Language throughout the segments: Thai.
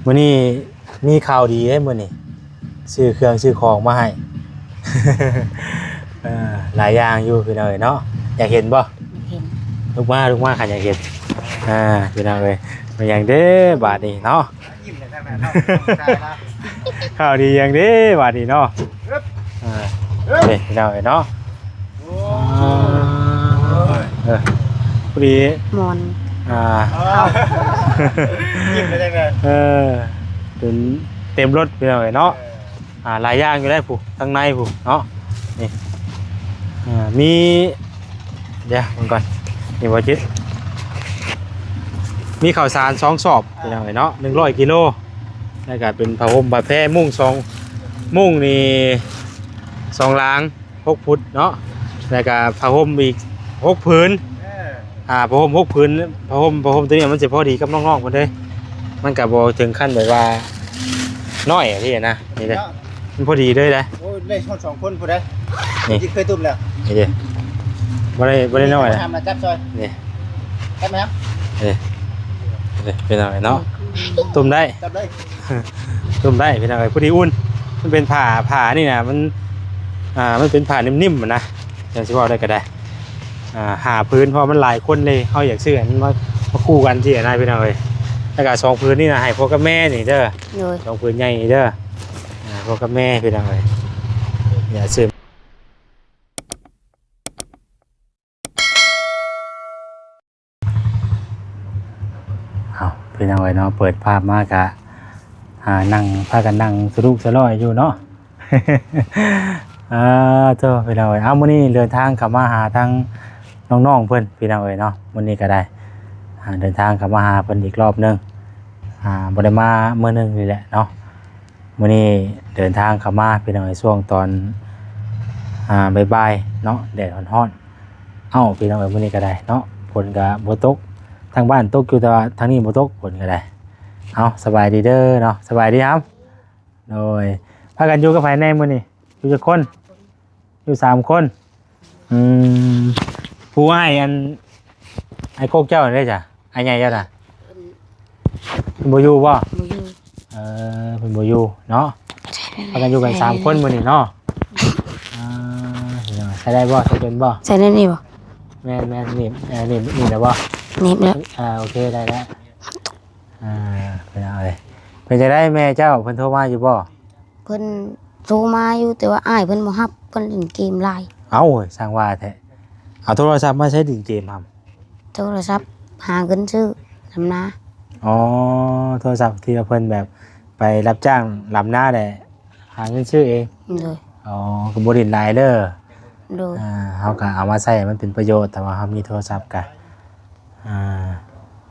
มื้อนี้มีข่าวดีให้มื้อนี้ซื้อเครื่องซื้อของมาให้ หลายอย่างอยู่พี่น้องเอ้ยเนาะอยากเห็นบ่เห็นลูกมาค่ะอยากเห็นพี่น้องเอ้ยมาอย่างเด้อบาดนี้เนาะยิ้มเลยใช่ไหมครับ ข่าวดีอย่างเด้บาดนี้เนาะนี่พี่น้องเอ้ยเนาะพอดี มอน ยิ้มเลยใช่ไหม เป็นเต็มรถพี่น้องเอ้ยเนาะหลายอย่างอยู่ได้ผู้ข้างในผู้เนาะนี่มีเดี๋ยวมันก่อนนี่บ่จิตมีข้าวสาร2สอบพี่น้องเอ้ยเนาะ100กิโลแล้วก็เป็นผ้าห่มผ้าแพรมุ้ง2มุ้งนี่2ล้าง6ฟุตเนาะแล้วก็ผ้าห่มอีก6ผืนผ้าห่ม6ผืนผ้าห่มตัวนี้มันสิพอดีกับน้องๆเพิ่นเด้มันก็บ่ถึงขั้นแบบว่าน้อยพี่นะนี่เด้มันพอดีเลยเด้ โอ้ยได้ช่อง2คนผู้ใด นี่ ที่เคยตุ้มแล้ว นี่เด้บ่ได้น้อยนะ ทำมาจับซอย นี่ จับไหมครับ นี่เป็นอะไรเนาะตุ่มได้ จับเลย ตุ่มได้เป็นอะไรพอดีอุ่นมันเป็นผ่านี่นะมันเป็นผ่านิ่มๆนะอย่างที่ว่าได้ก็ได้หาพื้นเพราะมันหลายคนเลยเขาอยากซื้ออันมาคู่กันที่ไหนเป็นอะไรแล้วก็2พื้นนี่นะให้พ่อกับแม่นี่เด้อ2พื้นใหญ่นี่เด้อพ่อกับแม่เป็นอะไรอย่าซื้อเอาเป็นอะไรเนาะเปิดภาพมากะนั่งพากันนั่งสรุปสลอยอยู่เนาะ เจ้าพี่น้องเอ๋ยมื้อนี้เดินทางกลับมาหาทางน้องๆเพิ่นพี่น้องเอ๋ยเนาะมื้อนี้ก็ได้เดินทางกลับมาหาเพิ่นอีกรอบนึงบ่ได้มามื้อนึงนี่แหละเนาะมื้อนี้เดินทางกลับมาพี่น้องเอ๋ยช่วงตอนบ่ายๆเนาะแดดร้อนๆพี่น้องเอ๋ยมื้อนี้ก็ได้เนาะฝนก็บ่ตกทางบ้านตกอยู่แต่ว่าทางนี้บ่ตกฝนก็ได้สบายดีเด้อเนาะสบายดีครับโดยพากันอยู่กับไผแน่มื้อนี้อยู่จักคนอยู่3คนผู้อ้ายไอ้โคกเจ้าได้จ้ะไอ้ใหญ่เจ้าน่ะเพิ่นบ่อยู่บ่เพิ่นบ่อยู่เนาะพากันอยู่กัน3คนมื้อนี้เนาะใช้ได้บ่ใช้เป็นบ่ใส่ได้นี่บ่แม่นๆนี่แล้วบ่นี่แล้วโอเคได้แล้วเป็นอะไรเพิ่นจะได้แม่เจ้าเพิ่นโทรมาอยู่บ่เพิ่นโทรมาอยู่แต่ว่าอ้ายเพิ่นบ่รับเพิ่นเล่นเกมไลน์สร้างว่าแท้เอาโทรศัพท์มาใช้ดึงเกมทำโทรศัพท์หาเงินซื้อทำนาโทรศัพท์ที่เพิ่นแบบไปรับจ้างลำหน้าได้หาเงินซื้อเองเลยก็บ่ได้หลายเด้อเลยเฮาก็เอามาใช้มันเป็นประโยชน์แต่ว่าเฮามีโทรศัพท์ก็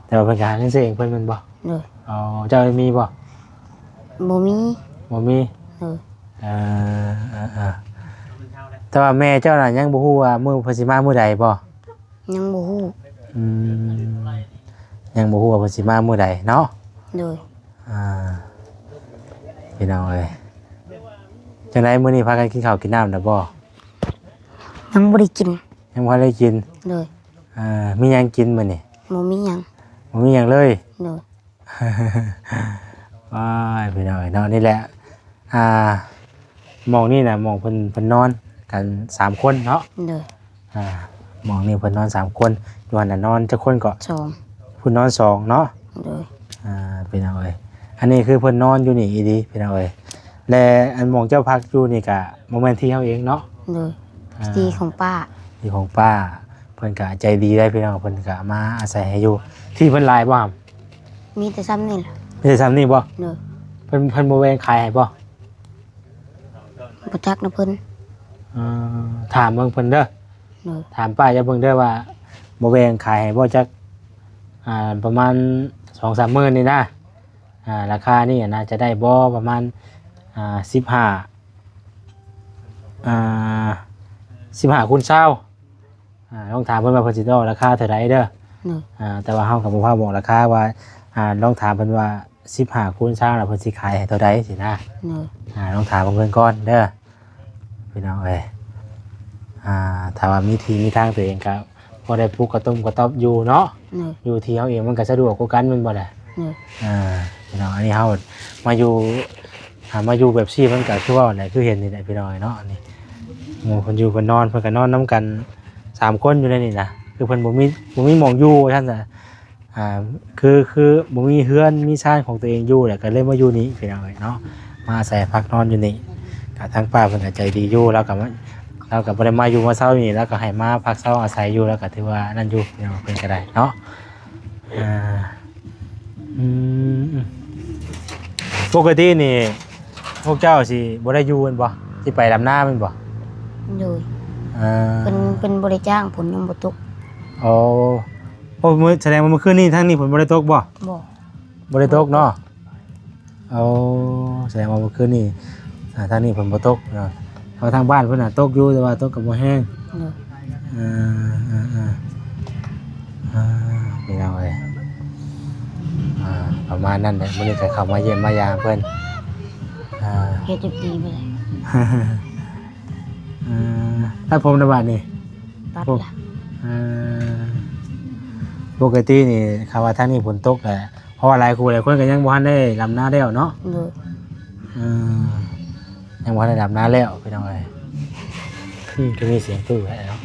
แต่ว่าเพิ่นก็หาเงินซื้อเองเพิ่นแม่นบ่เลยเจ้ามีบ่บ่มีแต่ว่าแม่เจ้าน่ะยังบ่ฮู้ว่ามื้อเพิ่นสิมามื้อใดบ่ยังบ่ฮู้ยังบ่ฮู้ว่าเพิ่นสิมามื้อใดเนาะเลยพี่น้องเอ้ยจังได๋มื้อนี้พากันกินข้าวกินน้ำได้บ่ยังบ่ได้กินยังบ่ได้กินเลยมีหยังกินมื้อนี้บ่มีหยังเลยเลยว้ายพี่น้องเอ้ยเนาะนี่แหละมองนี่น่ะมองเพิ่นนอนกัน3คนเนาะเลยมองนี่เพิ่นนอน3คนอยู่หั่นน่ะนอนจักคนก็2เพิ่นนอน2เนาะเลยพี่น้องเอ้ยอันนี้คือเพิ่นนอนอยู่นี่อีดีพี่น้องเอ้ยและอันหม่องเจ้าพักอยู่นี่ก็บ่แม่นที่เฮาเองเนาะเลยที่ของป้าเพิ่นก็ใจดีได้พี่น้องเพิ่นก็มาอาศัยให้อยู่ที่เพิ่นหลายบ่มีแต่ซ้ำนี่ล่ะมีแต่ซ้ำนี่บ่เลยเพิ่นบ่แบ่งขายให้บ่จักนะเพิ่นถามเบิ่งเพิ่นเด้อถามป้าจะเบิ่งเด้อว่าบ่แบ่งขายให้บ่จักประมาณ 2-3 มื้อนี่นะราคานี่น่าจะได้บ่ประมาณ15คูณ20ลองถามเพิ่นว่าเพิ่นสิได้ราคาเท่าใดเด้อแต่ว่าเฮาก็บ่พาบอกราคาว่าลองถามเพิ่นว่า15คูณ20แล้วเพิ่นสิขายให้เท่าใดสินะลองถามเพิ่นก่อนเด้อพี่น้องเอ้ยถ้าว่ามีที่มีทางตัวเองก็พอได้ปลูกกระตุ้มกระต๊อบอยู่เนาะอยู่ที่เฮาเองมันก็สะดวกกว่ากันแม่นบ่ล่ะ พี่น้องอันนี้เฮามาอยู่มาอยู่แบบซี่มันก็คือว่าอะไรคือเห็นนี่แหละพี่น้องเนาะนี่หมู่เพิ่นอยู่เพิ่นนอนเพิ่นก็นอนนํกัน3คนอยู่ในนี่นะคือเพิ่นบ่มีหม้องอยู่ท่านน่ะคือบ่มีเฮือนมีชานของตัวเองอยู่แหละก็เลยมาอยู่นี่พี่น้องเนาะมาอาศัยพักนอนอยู่นี่ก็ทางป้าเพิ่นก็ใจดีอยู่แล้วก็บ่ได้มาอยู่มาเช้านี่แล้วก็ให้มาพักเช้าอาศัยอยู่แล้วก็ถือว่านั่นอยู่พี่น้องเพิ่นก็ได้เนาะปกตินี่พวกเจ้าสิบ่ได้อยู่แม่นบ่สิไปดำนาแม่นบ่โดยเป็นบริจ้างผลยังบ่ตกอ๋อโอ้มื้อแสดงว่าเมื่อคืนนี้ทางนี้ฝนบ่ได้ตกบ่บ่ได้ตกเนาะเอาแสดงว่าเมื่อคืนนี้ทางนี้ฝนบ่ตกเนาะเพราะทางบ้านเพิ่นน่ะตกอยู่แต่ว่าตกก็บ่แห้งนี่เอาเลยประมาณนั้นแหละมื้อนี้ก็เข้ามาเยี่ยมมายามเพิ่นเฮ็ดดีไปเลยถ้าผมในบ้านนี่ตัดล่ะปกตินี่คำว่าทางนี้ฝนตกแหละเพราะว่าหลายคนก็ยังบ่ทันได้ลำนาแล้วเนาะยังบ่ทันได้ลำนาแล้วพี่น้องเอ้ยก็มีเสียงตู้ให้เนาะ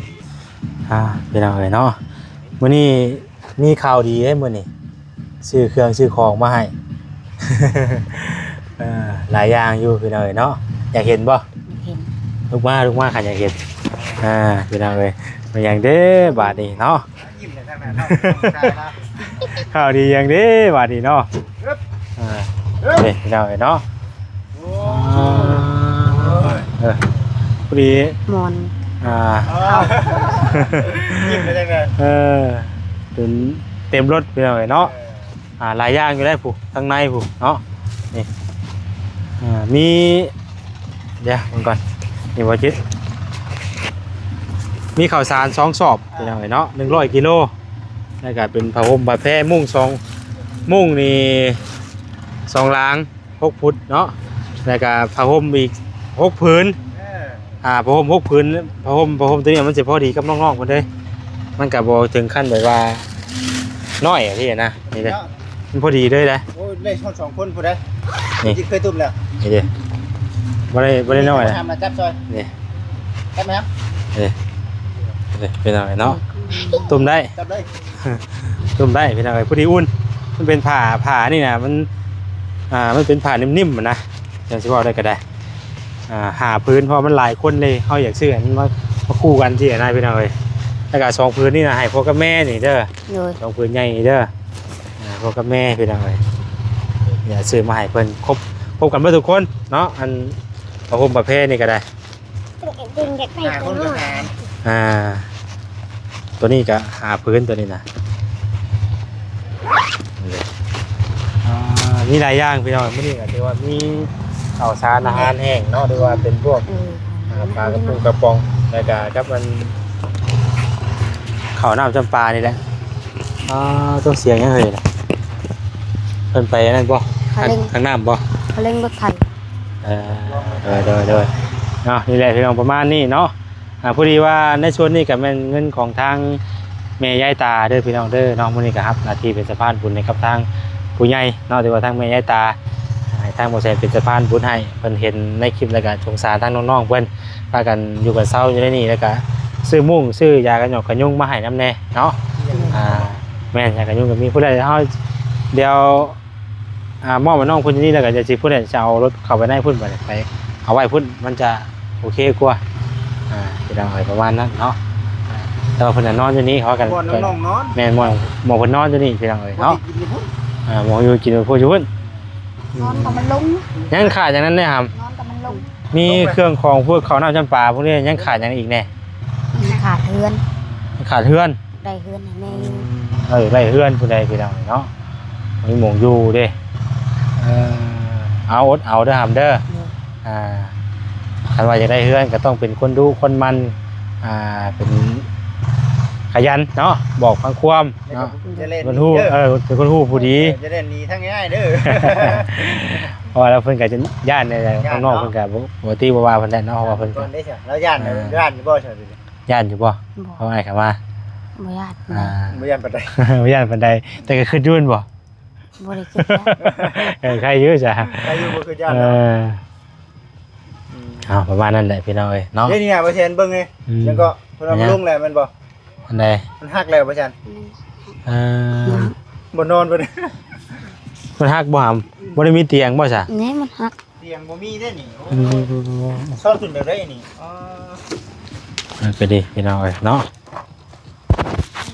พี่น้องเอ้ยเนาะมื้อนี้มีข่าวดีเด้มื้อนี้ซื้อเครื่องซื้อของมาให้ หลายอย่างอยู่พี่น้องเอ้ยเนาะอยากเห็นบ่เห็นลูกมาค่ะอยากเห็นพี่น้องเอ้ยมาอย่างเด้บาดนี้เนาะยิ้มเลยท่านแม่เนาะข่าวดีอย่างเด้บาดนี้เนาะนี่พี่น้องเอ้ยเนาะพอดีมอนยิ้มเลยท่านแม่เป็นเต็มรถพี่น้องเอ้ยเนาะหลายอย่างอยู่ได้ผู้ข้างในผู้เนาะนี่มีเดี๋ยวก่อนนี่ว่าจิตมีข้าวสาร2 สอบพี่น้องเอ้ยเนาะ100 กิโลแล้วก็เป็นผ้าห่มผ้าแพรมุ้งมุ้งนี่2 ล้าง6 ฟุตเนาะแล้วก็ผ้าห่มอีก6 ผืนผ้าห่ม6 ผืนผ้าห่มตัวนี้มันจะพอดีกับน้องๆคนเด้มันก็บ่ถึงขั้นแบบว่าน้อยพี่นะนี่เด้มันพอดีเลยนะโอ้ยได้ช่อง2คนผู้ใดนี่เคยตุ้มแล้วนี่เด้บ่ได้น้อยนะทำมาจับซอยนี่จับมั้ยครับนี่เป็นอะไรเนาะตุ่มได้จับได้ตุ่มได้เป็นอะไรพอดีอุ่นมันเป็นผ่านี่นะมันเป็นผ่านิ่มๆนะอย่างที่บอกได้ก็ได้หาพื้นเพราะมันหลายคนเลยเขาอยากซื้อมันมาคู่กันที่ไหนเป็นอะไรแล้วก็2 พื้นนี่นะให้พ่อกับแม่นี่เด้อ2 พื้นใหญ่เด้อพ่อกับแม่เป็นอะไรอย่าซื้อมาให้เพิ่นครบกันเพื่อทุกคนเนาะอันเอาห่มประเภทนี่ก็ได้ตัวนี้ก็หาพื้นตัวนี้นะมีหลายอย่างพี่น้องไม่ได้ก็ถือว่ามีข้าวสารอาหารแห้งเนาะหรือว่าเป็นพวกปลากระปุกกระป๋องแล้วก็กับมันข้าวน้ำจำปานี่แหละต้องเสียงยังไงนะเพิ่นไปนั่นบ่ทางน้ำบ่เขาเล่นรถทันเดินเนาะนี่แหละพี่น้องประมาณนี้เนาะพอดีว่าในส่วนนี้ก็เป็นเงินของทางแม่ยายตาเด้อพี่น้องเด้อน้องมื้อนี้ก็รับหน้าที่เป็นสะพานบุญให้กับทางผู้ใหญ่เนาะที่ว่าทางแม่ยายตาให้ทางบ่แซ่เป็นสะพานบุญให้เพิ่นเห็นในคลิปแล้วก็สงสารทางน้องๆเพิ่นพากันอยู่กันเศร้าอยู่ในนี้แล้วก็ซื้อมุ้งซื้อยากันหยอกกันยุงมาให้นำแน่เนาะแม่นยากันยุงก็มีผู้ใดเฮาเดี๋ยวมอบให้น้องเพิ่นนี่แล้วก็จะสิผู้ใดจะเอารถเข้าไปในพุ่นไปเอาไว้พุ่นมันจะโอเคกว่าพี่น้องเอ้ยประมาณนั้นเนาะแต่ว่าเพิ่นนอนอยู่นี่เขากันแม่นหมอเพิ่นนอนอยู่นี่พี่น้องเอ้ยเนาะหมออยู่กินพวกอยู่พุ่นนอนกับมันลงยังขาดอย่างนั้นแน่ครับนอนกับมันลงมีเครื่องของพวกข้าวน้ำจำปาพวกนี้ยังขาดอย่างอีกแน่ขาดเฮือนได้เฮือนแม่ได้เฮือนผู้ใดพี่น้องเนาะมีหมองอยู่เด้เอาอดเอาเด้อหำเด้อคันว่าจะได้เฮือนก็ต้องเป็นคนดูคนมันเป็นขยันเนาะบอกฟังความเนาะคนฮู้เป็นคนฮู้ผู้ดีจะเล่นดีทั้งง่ายเด้อเพราะว่าเราเพิ่นก็จะย่านในข้างนอกเพิ่นก็บ่ตีบ่ว่าเพิ่นได้เนาะเพราะว่าเพิ่นก็ได้แล้วย่านบ่ใช่ย่านอยู่บ่เพราะอะไรครับว่าบ่ย่านบ่ย่านปานใดบ่ย่านปานใดแต่ก็คือยุ่นบ่ บ่ได้คิดแล้ว ใครเยอะจ้ะ อายุบ่คือญาติ เอ เนาะ อเอาประมาณนั้นแหละพี่น้องเอ้ยเนาะ เดี๋ยวนี้น่ะบ่เซ็นเบิ่งไง อืม ยังก็เพิ่นเอามาลงแล้วแม่นบ่ อันใด มันฮักแล้วบ่จัน เออ บ่นอนบ่ได้ มันฮักบ่หามบ่ได้มีเตียงบ่จ้ะ นี่มันหัก เตียงบ่มีเด้นี่ซ่อนขึ้นแบบได้นี่อ๋อ ก็ดีพี่น้องเอ้ยเนาะ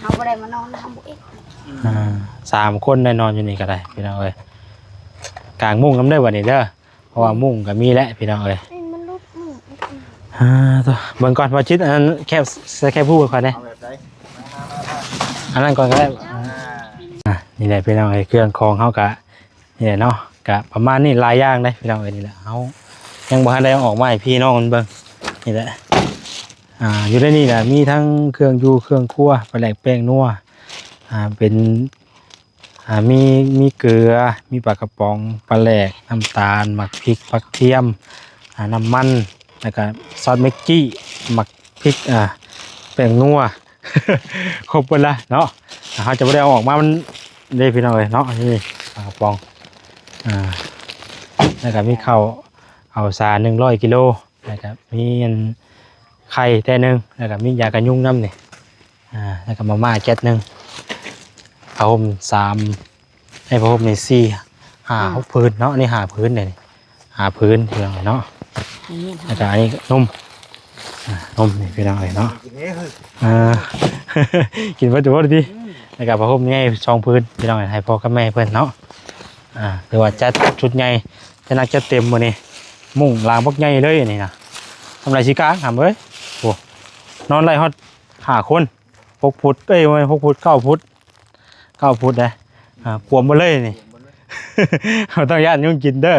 เอาบ่ได้มานอนทำบ่อีก สามคนได้นอนอยู่นี่ก็ได้พี่น้องเอ้ยกลางมุ้งน้ำได้วันนี้เด้อเพราะว่ามุ้งก็มีแล้วพี่น้องเอ้ย มันลุกมือ ตัวเบิ่งก่อนว่าชิดอันนั้นแค่พูดก่อนเด้ เอาแบบไหน อันนั้นก่อนก็ได้นี่แหละพี่น้องเอ้ยเครื่องคองเฮากะนี่แหละเนาะกะประมาณนี้หลายอย่างเลยพี่น้องเอ้ยนี่แหละเฮายังบ่ทันได้เอาออกมาให้พี่น้องมันเบิ่งนี่แหละอยู่ในนี่น่ะมีทั้งเครื่องอยู่เครื่องครัวปลาแหลกแป้งนัวเป็นมีเกลือมีปลากระป๋องปลาแหลกน้ำตาลหมักพริกผักเทียมน้ำมันแล้วก็ซอสเมกกี้หมักพริกแป้งนัว ครบหมดละเนาะเขาจะไม่ได้เอาออกมามันได้พี่น้องเลยเนาะนี่ปลากระป๋องแล้วก็มีข้าวสาร100 กิโลแล้วก็มีไข่แต่หนึ่งแล้วก็มียากันยุงน้ำนี่แล้วก็มาม่าแก๊สหนึ่งผ้าห่ม3ให้ผ้าห่มใน6 พื้นเนาะนี่5 พื้นเลย5 พื้นพี่น้องเนาะแล้วก็อันนี้นมนี่พี่น้องเลยเนาะ กินเด้อ กินวัตถุดิบแล้วก็ผ้าห่มนี่2 พื้นพี่น้องให้พ่อกับแม่เพื่อนเนาะหรือว่าจัดชุดใหญ่จะนักจัดเต็มวันนี้มุ่งลางพวกใหญ่เลยนี่นะทำไรชิกาถามเอ้ยโอ้นอนไรฮอด5 คน6 ฟุต6 ฟุต9 ฟุต9 ฟุตเลยกลัวมาเลยนี่ เราต้องย่านยุ่งกินเด้อ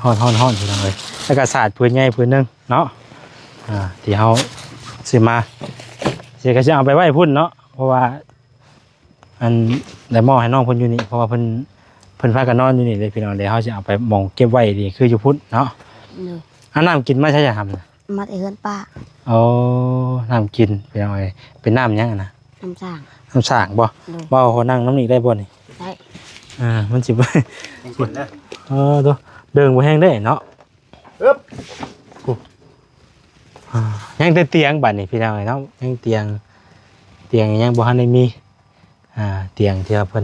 ฮ้อนพี่น้องเลยแล้วก็สาดพื้นใหญ่พื้นหนึงเนาะที่เขาซื้อมาเสียก็จะเอาไปไว้พุ่นเนาะเพราะว่าอันได้หม้อให้น้องเพิ่นอยู่นี่เพราะว่าเพิ่นพากันนอนอยู่นี่เลยพี่น้องเดี๋ยวเขาจะเอาไปหมองเก็บไว้ดีคืออยู่พุ่นเนาะ เลย อันน้ำกินไม่ใช่จะทำนะ มาแต่เฮือนป้า โอ้น้ำกินพี่น้องเลยเป็นน้ำยังอะนะ น้ำสร้าง น้ำสร้างบ่ เลย บ่เขานั่งน้ำนี่ได้บ่นี่ ได้ มันสิบ่ มีคนนะ ตัวเดินบ่แห้งได้เนาะ อึ๊บ ยังแต่เตียงบัดนี่พี่น้องเอ้ยเนาะยังเตียงยังบ่ทันได้มีเตียงที่ว่าเพิ่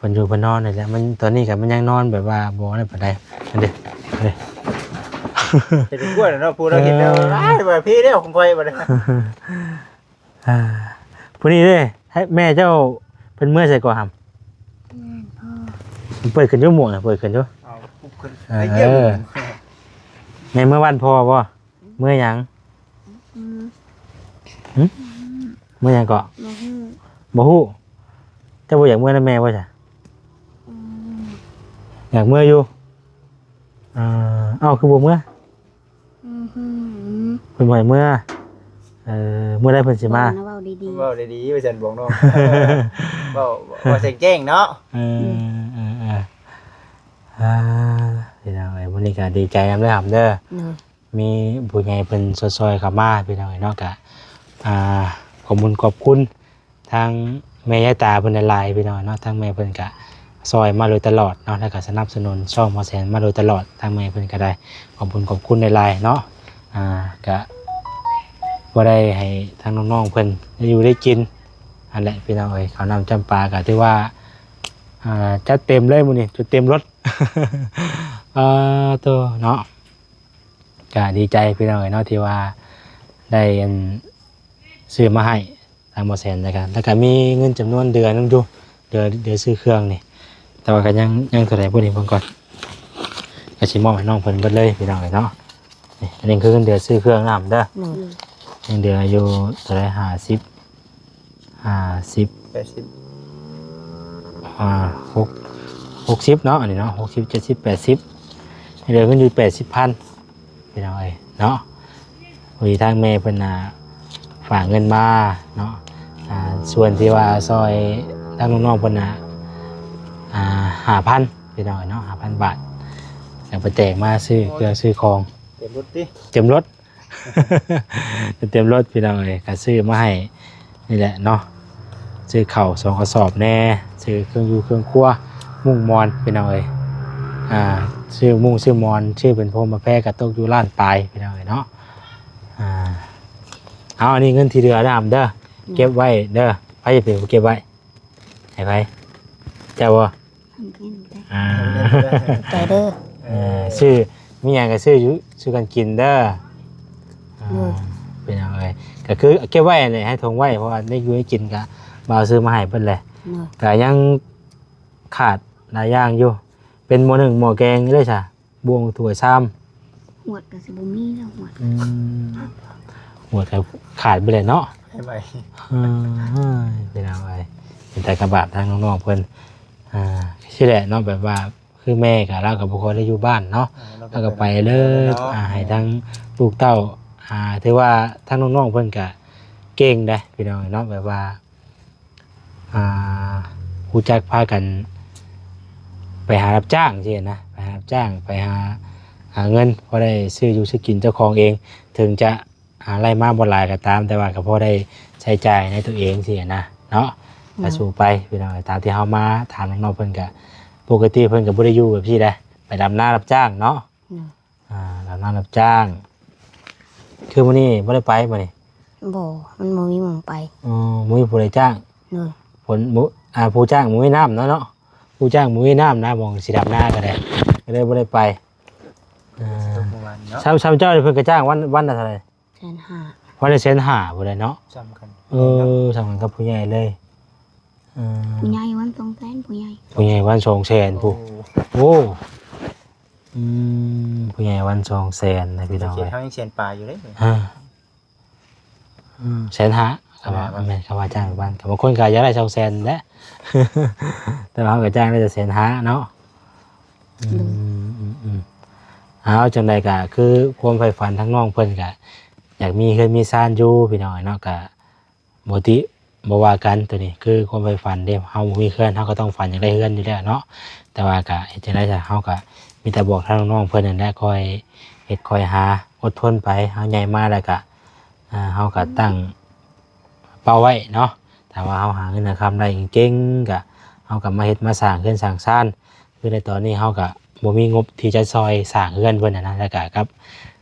นอยู่เพิ่นนอนนี่แหละมันตอนนี้ก็มันยังนอนแบบว่าบ่ได้ปานใดอันเด้ เฮ็ดกล้วยเนาะผู้เราเฮ็ดแล้วร้ายว่าพี่เด้อผมไปบ่ได้ ผู้นี้เด้ให้แม่เจ้าเพิ่นเมื่อใส่ก่อหำเปิดขึ้นอยู่หมวกน่ะเปิดขึ้นอยู่ เอาปุ๊บขึ้นไปเยี่ยม ในเมื่อวันพอบ่เมื่อหยังเมื่อหยังเกาะบ่ฮู้เจ้าบ่อยากเมื่อนำแม่บ่จ้ะอยากเมื่ออยู่เอ้าคือบ่เมื่อเพิ่นบ่ให้เมื่อเมื่อใดเพิ่นสิมา เว้าดี เว้าดีๆว่าซั่นบอกน้องเว้าแจ้งๆเนาะ พี่น้องเอ้ยวันนี้ก็ดีใจนำเด้อครับเด้อ ๆเลย มีผู้ใหญ่เพิ่นซอยๆเข้ามาพี่น้องเอ้ยเนาะก็ขอบคุณทางแม่ยายตาเพิ่นหลายๆพี่น้องเนาะทางแม่เพิ่นก็ซอยมาโดยตลอดเนาะแล้วก็สนับสนุนช่องหมอแสนมาโดยตลอดทางแม่เพิ่นก็ได้ขอบคุณหลายๆเนาะก็บ่ได้ให้ทางน้องๆเพิ่นได้อยู่ได้กินอันแหละพี่น้องเอ้ยข้าวน้ำจำปาก็ถือว่าจัดเต็มเลยมื้อนี้จุดเต็มรถ ตัวเนาะก็ดีใจพี่น้องเนาะที่ว่าได้ซื้อมาให้ทางหมอแสนนะครับแล้วก็มีเงินจำนวนเดือนนึงอยู่เดือนซื้อเครื่องนี่แต่ว่าก็ยังเท่าไหร่พวกนี้เพิ่นก่อนก็สิมอบให้น้องเพิ่นเบิดเลยพี่น้องเนาะนี่อันนี้คือเงินเดือนซื้อเครื่องน้ำเด้อ เลย เงินเดือนอยู่เท่าไหร่50 80 60เนาะอันนี้เนาะ60 70 80เดือนเพิ่นอยู่80,000พี่น้องเนาะวีทางแม่เพิ่นฝากเงินมาเนาะส่วนที่ว่าซอยทางน้องๆเพิ่น5,000พี่น้องเนาะ5,000 บาทแล้วไปแจกมาซื้อเครื่องซื้อของ เต็มรถติ เต็มรถ เต็มรถพี่น้องก็ซื้อมาให้นี่แหละเนาะ ซื้อข้าว2กระสอบแน่ซื้อเครื่องอยู่เครื่องครัวมุ่งมอนพี่น้องเอ้ยซื้อมุ่งซื้อมอนชื่อเป็นพรมมาแพร่กระตกอยู่ล้านปลายพี่น้องเอ้ยเนาะเอาอันนี้เงินที่เหลือนะเด้อเก็บไว้เด้อไผจะเป็นผู้เก็บไว้ให้ไผเจ้าบ่ใจเด้อชื่อมีหยังก็ซื้อกันกินเด้อเป็นอะไรก็คือเก็บไว้เลยให้ทงไว้เพราะว่าได้อยู่ให้กินก็บ่าวซื้อมาให้เพิ่นแหละแต่ยังขาดหลายอย่างอยู่เป็นหม้อ1หม้อแกงนี่เลยจ้ะบวงถ้วยชามหวดก็สิบ่มีแล้วหวดก็ขาดไปเลยเนาะให้ไปเป็นอะไรเป็นแต่กระบะทางน้องๆเพิ่นใช่แหละเนาะแบบว่าคือแม่กับเรากับบุคคลได้อยู่บ้านเนาะเราก็ไปเลยให้ทั้งลูกเต้าถือว่าทั้งน้องๆเพิ่นก็เก่งได้พี่น้องเนาะแบบว่ารู้จักพากันไปหารับจ้างใช่นะไปหารับจ้างไปหาเงินพอได้ซื้ออยู่ซื้อกินเจ้าของเองถึงจะหาไรมาบ่หลายก็ตามแต่ว่าก็พอได้ใช้จ่ายในตัวเองสินะเนาะก็สู้ไปพี่น้องตามที่เฮามาถามน้องๆเพิ่นก็ปกติเพิ่นก็บ่ได้อยู่แบบพี่ได้ไปดำนารับจ้างเนาะดำนารับจ้างคือมื้อนี้บ่ได้ไปมื้อนี้บ่มันบ่มีหม้องไปบ่มีผู้ใดจ้างผลผู้จ้างบ่มีน้ำเนาะผู้จ้างบ่มีน้ำนะมองสิดำนาก็ได้ก็เลยบ่ได้ไปซ้ำเจ้าเพิ่นก็จ้างวันละเท่าไหร่150,000วันละ150,000บ่ได้เนาะซ้ำกันซ้ำกันกับผู้ใหญ่เลยผู้ใหญ่วัน200,000ผู้ใหญ่วัน200,000ผู้โอ้ผู้ใหญ่วัน200,000นะพี่น้องเฮายังเสียนปลาอยู่เด้150,000ก็ว่าแม่นเขาว่าจ้างบ้านบางคนก็อยากได้200,000แหละแต่ว่าเขาก็จ้างได้แต่150,000เนาะเอาจังได๋ก็คือความใฝ่ฝันทั้งน้องเพิ่นก็อยากมีเฮือนมีซ่านอยู่พี่น้องเนาะก็บ่ติบ่ว่ากันตัวนี้คือความใฝ่ฝันเด้เฮาบ่มีเฮือนเฮาก็ต้องฝันอยากได้เฮือนอยู่แล้วเนาะแต่ว่าก็เฮ็ดจังได๋ซะเฮาก็มีแต่บอกทางน้องๆเพิ่นนั่นแหละคอยเฮ็ดคอยหาอดทนไปเฮาใหญ่มาแล้วก็เฮาก็ตั้งเป้าไว้เนาะถ้าว่าเฮาหาเงินนะครับได้เก่งๆก็เฮาก็มาเฮ็ดมาสร้างเฮือนสร้างซ่านคือในตอนนี้เฮาก็บ่มีงบที่จะซอยสร้างเฮือนเพิ่นนะแล้วก็ครับ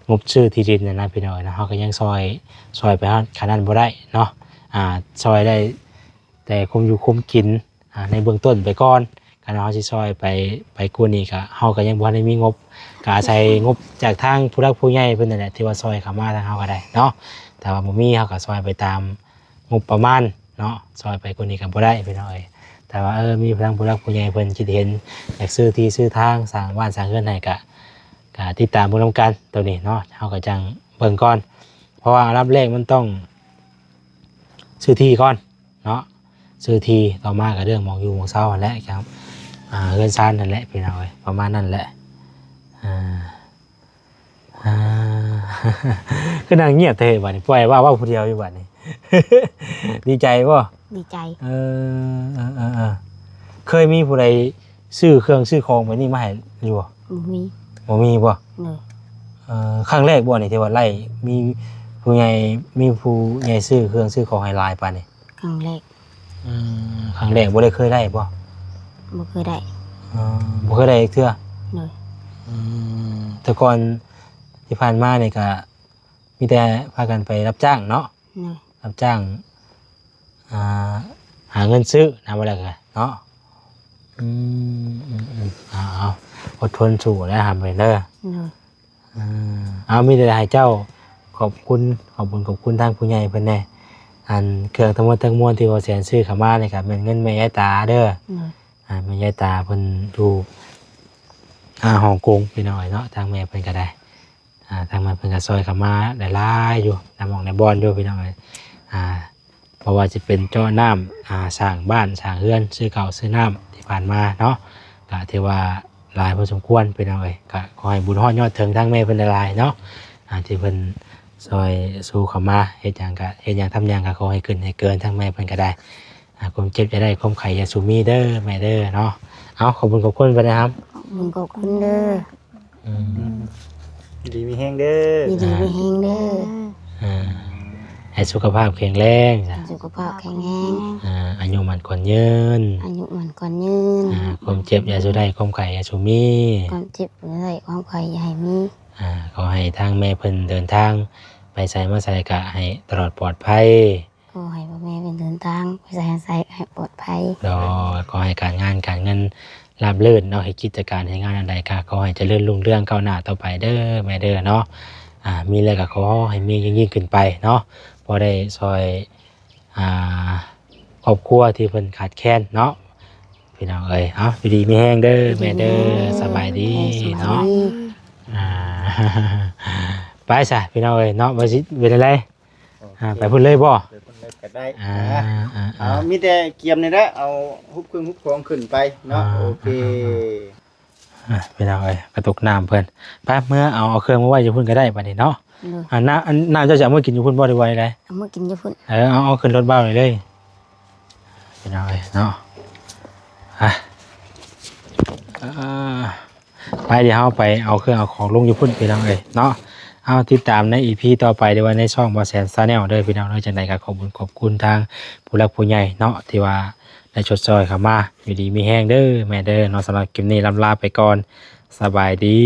งบซื้อที่ดินนะพี่น้อยนะเฮาก็ยังซอยไปขนาดนั้นบ่ได้เนาะซอยได้แต่คุมอยู่คุมกินในเบื้องต้นไปก่อนการเฮาสิซอยไปกว่านี้ก็เฮาก็ยังบ่ได้มีงบก็อาศัยงบจากทางผู้รักผู้ใหญ่เพิ่นนั่นแหละที่ว่าซอยเข้ามาทางเฮาก็ได้เนาะแต่ว่าบ่มีเฮาก็ซอยไปตามงบประมาณเนาะซอยไปกว่านี้ก็บ่ได้พี่น้อยแต่ว่ามีทางผู้รักผู้ใหญ่เพิ่นคิดเห็นอยากซื้อที่ซื้อทางสร้างบ้านสร้างเรือนให้ก็ติดตามเบิ่งนำกันตัวนี้เนาะเฮาก็จังเบิ่งก่อนเพราะว่าอันดับแรกมันต้องซื้อที่ก่อนเนาะซื้อที่ต่อมาก็เรื่องหมองอยู่หมองเซานั่นแหละครับเรือนซ่านนั่นแหละพี่น้อยประมาณนั้นแหละคือนั่งเงียบเท่บัดนี้ปล่อยว่าผู้เดียวอยู่บัดนี้ ดีใจบ่ดีใจเคยมีผู้ใดซื้อเครื่องซื้อของแบบนี้มาให้อยู่บ่บ่มีบ่ครั้งแรกบ่นี่ที่ว่าไล่มีผู้ใหญ่ซื้อเครื่องซื้อของให้หลายปานนี้ครั้งแรกบ่ได้เคยได้บ่เคยได้บ่เคยได้อีกเทื่อแต่ก่อนที่ผ่านมานี่ก็มีแต่พากันไปรับจ้างเนาะรับจ้างหาเงินซื้อนำบ่ได้ก็เนาะอดทนสู้แล้วทำไปเด้อมีแต่ให้เจ้าขอบคุณทางผู้ใหญ่เพิ่นแน่อันเครื่องทั้งหมดทั้งมวลที่ว่าแสนซื้อเข้ามานี่ก็เป็นเงินแม่ยายตาเด้อแม่ยายตาเพิ่นอยู่ฮ่องกงพี่น้อยเนาะทางแม่เพิ่นก็ได้ทางแม่เพิ่นก็ซอยเข้ามาได้หลายอยู่นำหม้องในบ่อนอยู่พี่น้อยเพราะว่าจะเป็นเจาะน้ำสร้างบ้านสร้างเรือนซื้อข้าวซื้อน้ำที่ผ่านมาเนาะก็ถือว่าหลายพอสมควรเป็นเอาไว้ก็ขอให้บุญฮอดยอดถึงทั้งแม่เพิ่นหลายเนาะที่เพิ่นซอยสู้เข้ามาเฮ็ดหยังทำหยังก็ขอให้ขึ้นให้เกินทั้งแม่เพิ่นก็ได้ความเจ็บจะได้ความไข้อย่าสูมีเด้อแม่เด้อเนาะเอาขอบคุณไปนะครับขอบคุณเด้อดีมีแฮงเด้อดีมีแฮงเด้อ ให้สุขภาพแข็งแรงจ้ะ สุขภาพแข็งแรง อายุมันคนยืน อายุมันก่อนยืน ความเจ็บอย่าสุได้ความไข่อย่าสุมี ความเจ็บหรืออะไรความไข่อย่าให้มี ขอให้ทางแม่เพิ่นเดินทางไปใส่มาใส่กะให้ตลอดปลอดภัย ขอให้พ่อแม่เป็นเดินทางไปใส่ให้ปลอดภัย ขอให้การงานการเงินราบรื่นเนาะให้กิจการให้งานอันใดก็ขอให้เจริญรุ่งเรืองก้าวหน้าต่อไปเด้อแม่เด้อเนาะมีอะไรก็ขอให้มียิ่งขึ้นไปเนาะพอได้ซอยครอบครัวที่เพิ่นขาดแคลนเนาะพี่น้องเอ้ยอยู่ดีมีแห้งเด้อแม่เด้อสบายดีเนาะไปซะพี่น้องเอ้ยเนาะว่าสิเป็นอะไรไปพุ่นเลยบ่ เดี๋ยวคนเล็กก็ได้เอามีแต่เกียมนี่แหละเอาฮุบเครื่องฮุบของขึ้นไปเนาะโอเค พี่น้องเอ้ยกระตุกน้ำเพิ่นไปเมื่อเอาเครื่องมาไว้อยู่พุ่นก็ได้บัดนี้เนาะ เลย น้ำเจ้าจะเอามื่อกินอยู่พุ่นบ่ได้ไว้เลย เอามื่อกินจะพุ่น เอาขึ้นรถเบ้าเลยพี่น้องเอ้ยเนาะไปเดี๋ยวเอาไปเอาเครื่องเอาของลงอยู่พุ่นพี่น้องเอ้ยเนาะเอาติดตามใน EP ต่อไปเดี๋ยวในช่องบ่แสนชาแนลเด้อพี่น้องเด้อจังได๋ก็ขอบคุณทางผู้หลักผู้ใหญ่เนาะที่ว่าได้ชดเชยเข้ามาอยู่ดีมีแห้งเด้อแม่เด้อเนาะสำหรับคลิปนี้ลำลาไปก่อนสบายดี